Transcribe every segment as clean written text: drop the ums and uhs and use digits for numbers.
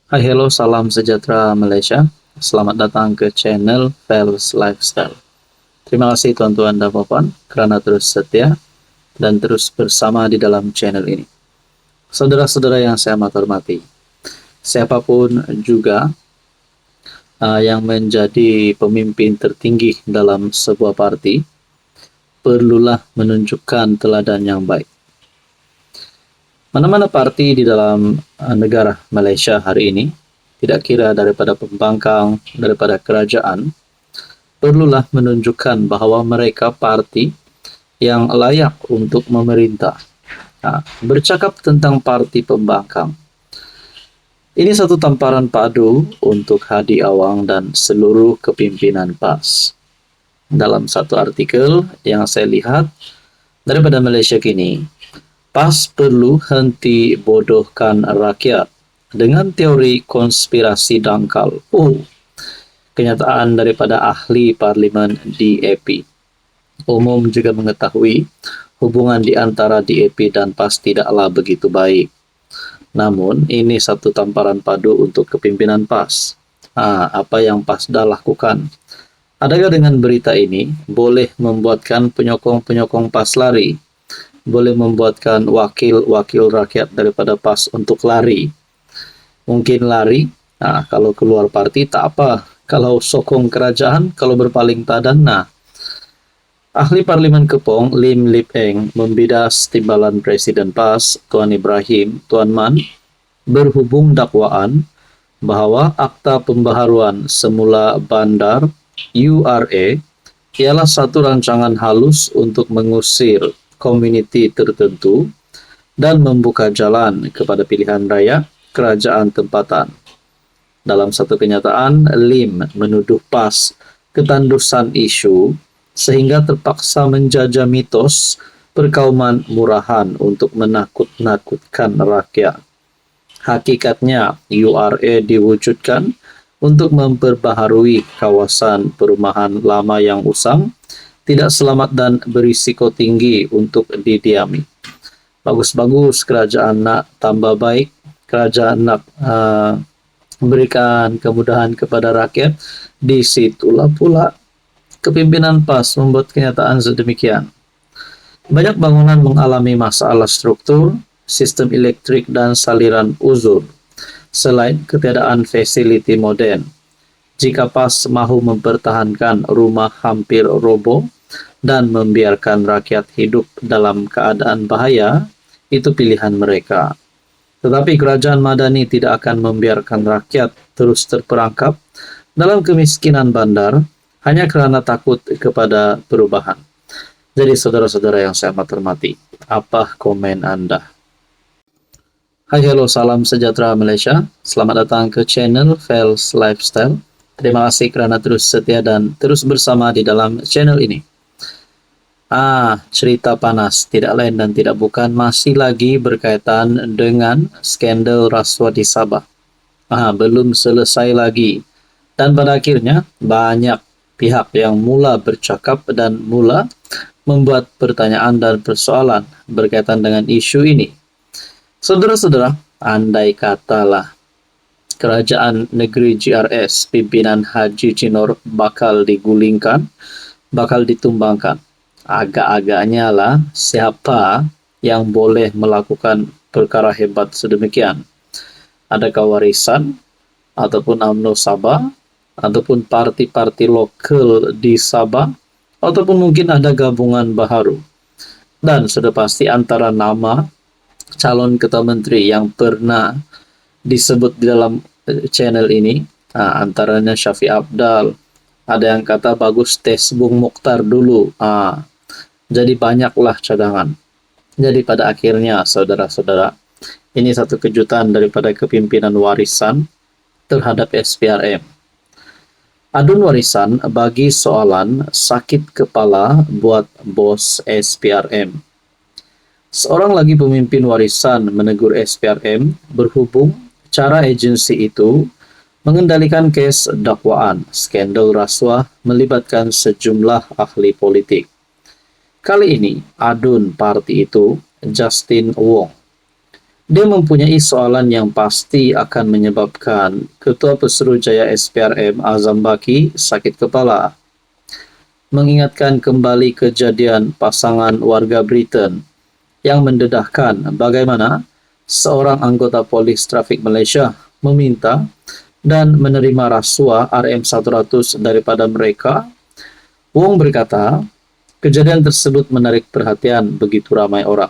Hai, hello, salam sejahtera Malaysia. Selamat datang ke channel Fels Lifestyle. Terima kasih tuan-tuan dan puan karena terus setia dan terus bersama di dalam channel ini. Saudara-saudara yang saya hormati, siapapun juga yang menjadi pemimpin tertinggi dalam sebuah parti, perlulah menunjukkan teladan yang baik. Mana-mana parti di dalam negara Malaysia hari ini, tidak kira daripada pembangkang, daripada kerajaan, perlulah menunjukkan bahwa mereka parti yang layak untuk memerintah. Bercakap tentang parti pembangkang, ini satu tamparan padu untuk Hadi Awang dan seluruh kepimpinan PAS. Dalam satu artikel yang saya lihat daripada Malaysia kini, PAS perlu henti bodohkan rakyat dengan teori konspirasi dangkal. Kenyataan daripada ahli parlimen DAP. Umum juga mengetahui hubungan di antara DAP dan PAS tidaklah begitu baik. Namun, ini satu tamparan padu untuk kepimpinan PAS. Apa yang PAS dah lakukan? Adakah dengan berita ini boleh membuatkan penyokong-penyokong PAS lari? Boleh membuatkan wakil-wakil rakyat daripada PAS untuk lari? Mungkin lari, kalau keluar parti tak apa. Kalau sokong kerajaan, kalau berpaling tadan, Ahli Parlimen Kepong, Lim Lip Eng, membidas timbalan Presiden PAS, Tuan Ibrahim, Tuan Man, berhubung dakwaan bahwa akta pembaharuan semula bandar URA ialah satu rancangan halus untuk mengusir komuniti tertentu dan membuka jalan kepada pilihan raya kerajaan tempatan. Dalam satu kenyataan, Lim menuduh PAS ketandusan isu sehingga terpaksa menjajah mitos perkauman murahan untuk menakut-nakutkan rakyat. Hakikatnya, URA diwujudkan untuk memperbaharui kawasan perumahan lama yang usang, tidak selamat dan berisiko tinggi untuk didiami. Bagus-bagus kerajaan nak tambah baik, kerajaan nak memberikan kemudahan kepada rakyat, disitulah pula kepimpinan PAS membuat kenyataan sedemikian. Banyak bangunan mengalami masalah struktur, sistem elektrik dan saliran uzur, selain ketiadaan fasiliti moden. Jika PAS mahu mempertahankan rumah hampir roboh dan membiarkan rakyat hidup dalam keadaan bahaya, itu pilihan mereka. Tetapi kerajaan Madani tidak akan membiarkan rakyat terus terperangkap dalam kemiskinan bandar hanya kerana takut kepada perubahan. Jadi saudara-saudara yang saya hormati, apa komen Anda? Hai, hello, salam sejahtera Malaysia. Selamat datang ke channel Fels Lifestyle. Terima kasih kerana terus setia dan terus bersama di dalam channel ini. Cerita panas, tidak lain dan tidak bukan, masih lagi berkaitan dengan skandal rasuah di Sabah. Belum selesai lagi. Dan pada akhirnya, banyak pihak yang mula bercakap dan mula membuat pertanyaan dan persoalan berkaitan dengan isu ini. Saudara-saudara, andai katalah kerajaan negeri GRS pimpinan Haji Jinor bakal digulingkan, bakal ditumbangkan, agak-agaknya lah siapa yang boleh melakukan perkara hebat sedemikian? Adakah warisan ataupun UMNO Sabah ataupun parti-parti lokal di Sabah, ataupun mungkin ada gabungan baharu. Dan sudah pasti antara nama calon ketua menteri yang pernah disebut di dalam channel ini, antaranya Syafiq Apdal, ada yang kata bagus tes Bung Mokhtar dulu, jadi banyaklah cadangan. Jadi pada akhirnya saudara-saudara, ini satu kejutan daripada kepimpinan warisan terhadap SPRM. Adun warisan bagi soalan sakit kepala buat bos SPRM. Seorang lagi pemimpin warisan menegur SPRM berhubung cara agensi itu mengendalikan kes dakwaan skandal rasuah melibatkan sejumlah ahli politik. Kali ini adun parti itu Justin Wong. Dia mempunyai soalan yang pasti akan menyebabkan Ketua Pesuruhjaya SPRM Azam Baki sakit kepala. Mengingatkan kembali kejadian pasangan warga Britain yang mendedahkan bagaimana seorang anggota polis trafik Malaysia meminta dan menerima rasuah RM100 daripada mereka. Wong berkata, kejadian tersebut menarik perhatian begitu ramai orang.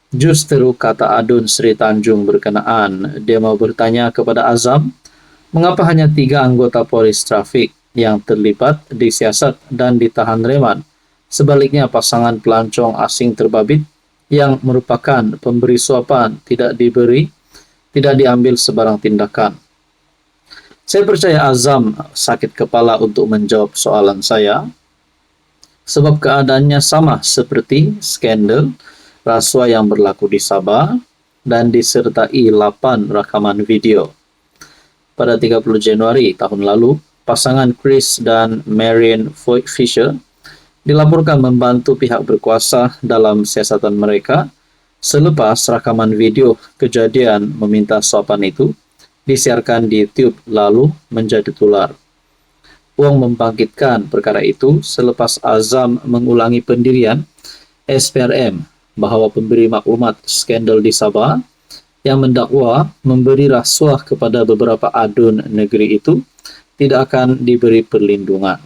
Justeru kata Adun Sri Tanjung berkenaan, dia mau bertanya kepada Azam, mengapa hanya 3 anggota polis trafik yang terlibat disiasat dan ditahan reman? Sebaliknya pasangan pelancong asing terbabit yang merupakan pemberi suapan tidak diambil sebarang tindakan. Saya percaya Azam sakit kepala untuk menjawab soalan saya, sebab keadaannya sama seperti skandal rasuah yang berlaku di Sabah dan disertai 8 rakaman video. Pada 30 Januari tahun lalu, pasangan Chris dan Marian Fisher dilaporkan membantu pihak berkuasa dalam siasatan mereka selepas rakaman video kejadian meminta suapan itu disiarkan di YouTube lalu menjadi tular. Wong membangkitkan perkara itu selepas Azam mengulangi pendirian SPRM bahawa pemberi maklumat skandal di Sabah yang mendakwa memberi rasuah kepada beberapa adun negeri itu tidak akan diberi perlindungan.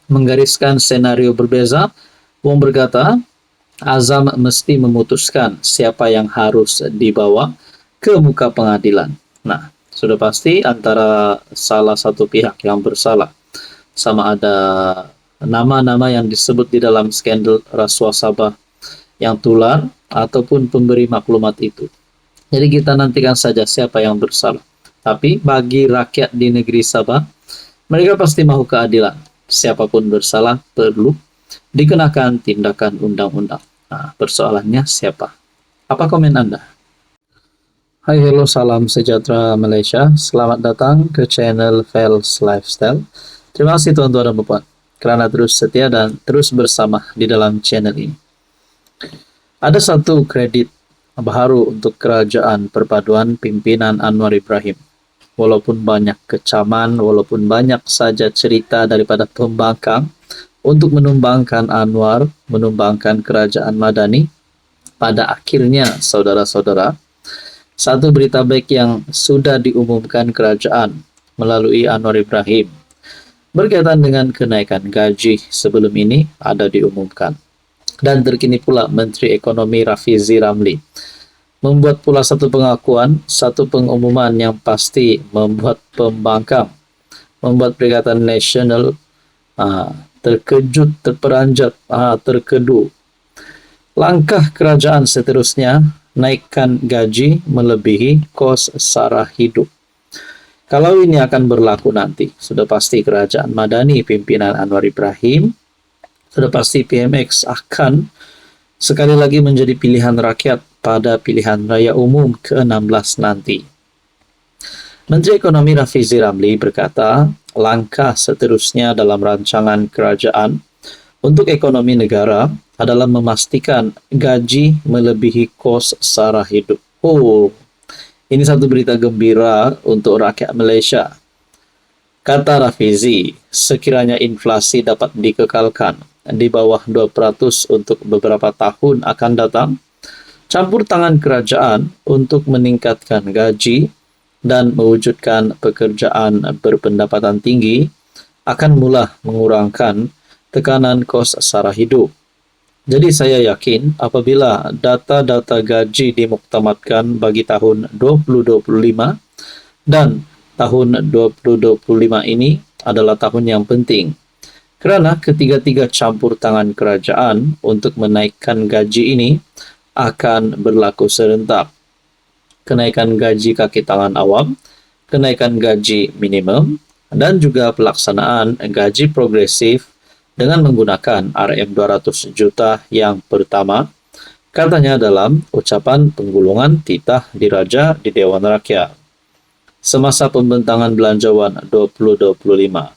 Menggariskan senario berbeza, Wong berkata, Azam mesti memutuskan siapa yang harus dibawa ke muka pengadilan. Nah, sudah pasti antara salah satu pihak yang bersalah, sama ada nama-nama yang disebut di dalam skandal rasuah Sabah yang tular ataupun pemberi maklumat itu. Jadi kita nantikan saja siapa yang bersalah. Tapi bagi rakyat di negeri Sabah, mereka pasti mahu keadilan. Siapapun bersalah perlu dikenakan tindakan undang-undang. Nah, persoalannya siapa? Apa komen Anda? Hai, hello, salam sejahtera Malaysia. Selamat datang ke channel Fels Lifestyle. Terima kasih tuan-tuan dan puan kerana terus setia dan terus bersama di dalam channel ini. Ada satu kredit baru untuk kerajaan perpaduan pimpinan Anwar Ibrahim. Walaupun banyak kecaman, walaupun banyak saja cerita daripada pembangkang untuk menumbangkan Anwar, menumbangkan kerajaan Madani, pada akhirnya saudara-saudara, satu berita baik yang sudah diumumkan kerajaan melalui Anwar Ibrahim berkaitan dengan kenaikan gaji sebelum ini ada diumumkan. Dan terkini pula Menteri Ekonomi Rafizi Ramli membuat pula satu pengakuan, satu pengumuman yang pasti membuat pembangkang, membuat Perikatan Nasional terkejut, terperanjat, terkedu. Langkah kerajaan seterusnya naikkan gaji melebihi kos sara hidup. Kalau ini akan berlaku nanti, sudah pasti kerajaan Madani pimpinan Anwar Ibrahim, sudah pasti PMX akan sekali lagi menjadi pilihan rakyat pada pilihan raya umum ke-16 nanti. Menteri Ekonomi Rafizi Ramli berkata, langkah seterusnya dalam rancangan kerajaan untuk ekonomi negara adalah memastikan gaji melebihi kos sara hidup. Oh, ini satu berita gembira untuk rakyat Malaysia. Kata Rafizi, sekiranya inflasi dapat dikekalkan di bawah 2% untuk beberapa tahun akan datang, campur tangan kerajaan untuk meningkatkan gaji dan mewujudkan pekerjaan berpendapatan tinggi akan mula mengurangkan tekanan kos sara hidup. Jadi saya yakin apabila data-data gaji dimuktamadkan bagi tahun 2025 dan tahun 2025 ini adalah tahun yang penting. Kerana ketiga-tiga campur tangan kerajaan untuk menaikkan gaji ini akan berlaku serentak. Kenaikan gaji kaki tangan awam, kenaikan gaji minimum, dan juga pelaksanaan gaji progresif dengan menggunakan RM200 juta yang pertama, katanya dalam ucapan penggulungan titah diraja di Dewan Rakyat. Semasa pembentangan belanjawan 2025,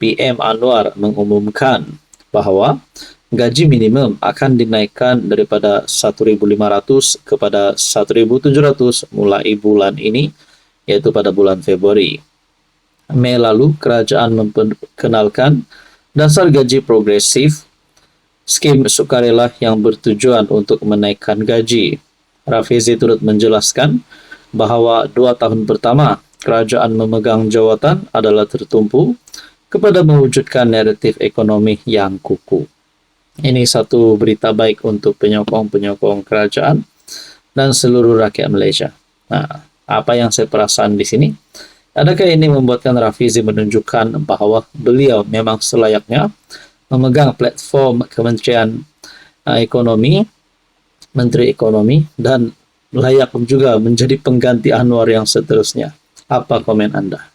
PM Anwar mengumumkan bahawa gaji minimum akan dinaikkan daripada 1.500 kepada 1.700 mulai bulan ini, yaitu pada bulan Februari. Mei lalu, kerajaan memperkenalkan dasar gaji progresif, skim sukarela yang bertujuan untuk menaikkan gaji. Rafizi turut menjelaskan bahawa 2 tahun pertama kerajaan memegang jawatan adalah tertumpu kepada mewujudkan naratif ekonomi yang kukuh. Ini satu berita baik untuk penyokong-penyokong kerajaan dan seluruh rakyat Malaysia. Nah, apa yang saya perasan di sini? Adakah ini membuatkan Rafizi menunjukkan bahawa beliau memang selayaknya memegang platform Kementerian Ekonomi, Menteri Ekonomi, dan layak juga menjadi pengganti Anwar yang seterusnya? Apa komen anda?